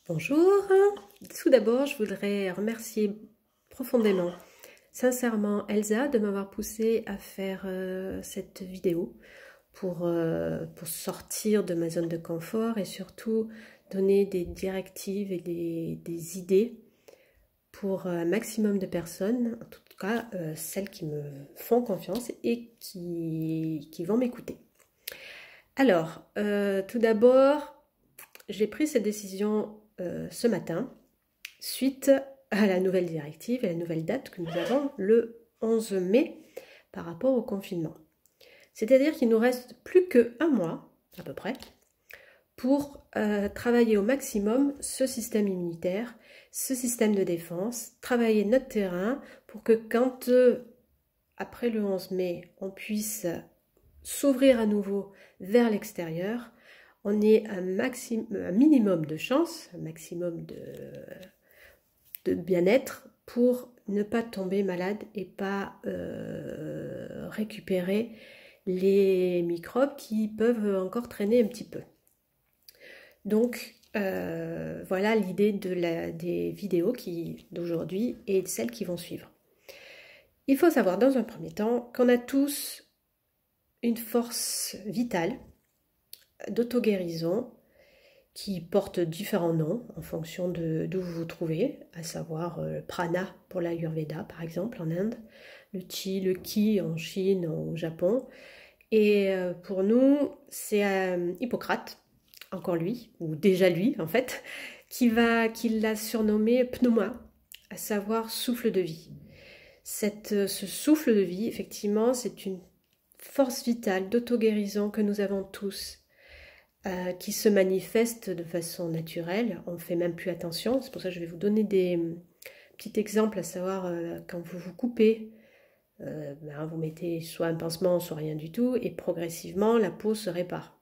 Bonjour, tout d'abord je voudrais remercier profondément, sincèrement Elsa de m'avoir poussé à faire cette vidéo pour sortir de ma zone de confort et surtout donner des directives et des idées pour un maximum de personnes, en tout cas celles qui me font confiance et qui vont m'écouter. Alors, tout d'abord, j'ai pris cette décision ce matin, suite à la nouvelle directive et la nouvelle date que nous avons le 11 mai par rapport au confinement. C'est-à-dire qu'il nous reste plus qu'un mois, à peu près, pour travailler au maximum ce système immunitaire, ce système de défense, travailler notre terrain pour que quand, après le 11 mai, on puisse s'ouvrir à nouveau vers l'extérieur, on ait un minimum de chance, un maximum de bien-être pour ne pas tomber malade et pas récupérer les microbes qui peuvent encore traîner un petit peu. Donc voilà l'idée des vidéos d'aujourd'hui et de celles qui vont suivre. Il faut savoir dans un premier temps qu'on a tous une force vitale d'auto-guérison qui porte différents noms en fonction d'où vous vous trouvez, à savoir prana pour l'Ayurveda par exemple en Inde, le chi, le ki en Chine, au Japon. Et pour nous, c'est Hippocrate, encore lui, ou déjà lui en fait, qui l'a surnommé pneuma, à savoir souffle de vie. Ce souffle de vie, effectivement, c'est une force vitale d'auto-guérison que nous avons tous, qui se manifeste de façon naturelle. On ne fait même plus attention. C'est pour ça que je vais vous donner des petits exemples, à savoir quand vous vous coupez, vous mettez soit un pansement, soit rien du tout, et progressivement la peau se répare.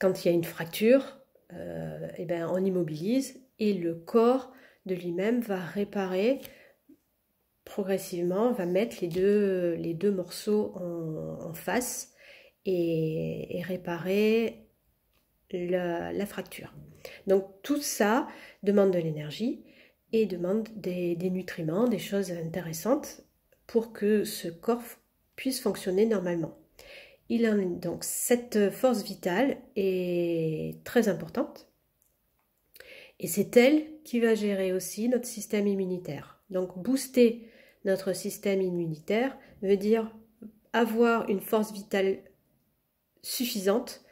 Quand il y a une fracture, on immobilise et le corps de lui-même va réparer progressivement, va mettre les deux morceaux en face et réparer la fracture. Donc tout ça demande de l'énergie et demande des nutriments, des choses intéressantes pour que ce corps puisse fonctionner normalement. Donc cette force vitale est très importante et c'est elle qui va gérer aussi notre système immunitaire. Donc booster notre système immunitaire veut dire avoir une force vitale suffisante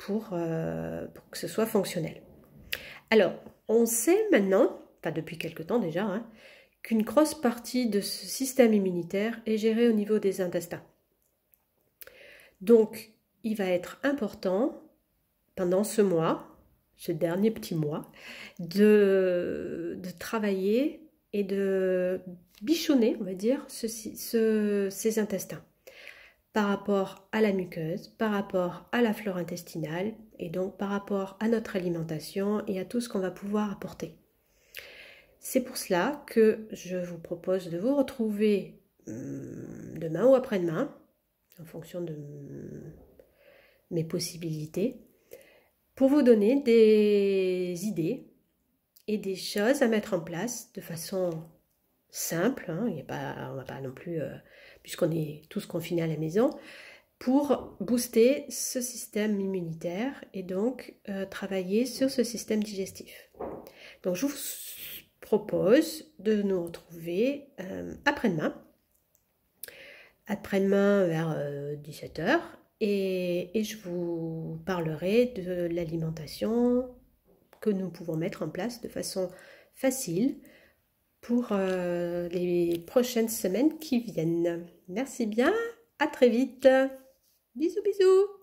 pour que ce soit fonctionnel. Alors, on sait maintenant, enfin depuis quelque temps déjà, qu'une grosse partie de ce système immunitaire est gérée au niveau des intestins. Donc, il va être important, pendant ce mois, ce dernier petit mois, de travailler et de bichonner, on va dire, ces intestins par rapport à la muqueuse, par rapport à la flore intestinale et donc par rapport à notre alimentation et à tout ce qu'on va pouvoir apporter. C'est pour cela que je vous propose de vous retrouver demain ou après-demain, en fonction de mes possibilités, pour vous donner des idées et des choses à mettre en place de façon simple, on ne va pas non plus, puisqu'on est tous confinés à la maison, pour booster ce système immunitaire et donc travailler sur ce système digestif. Donc je vous propose de nous retrouver après-demain vers 17h et je vous parlerai de l'alimentation que nous pouvons mettre en place de façon facile pour les prochaines semaines qui viennent. Merci bien, à très vite. Bisous bisous.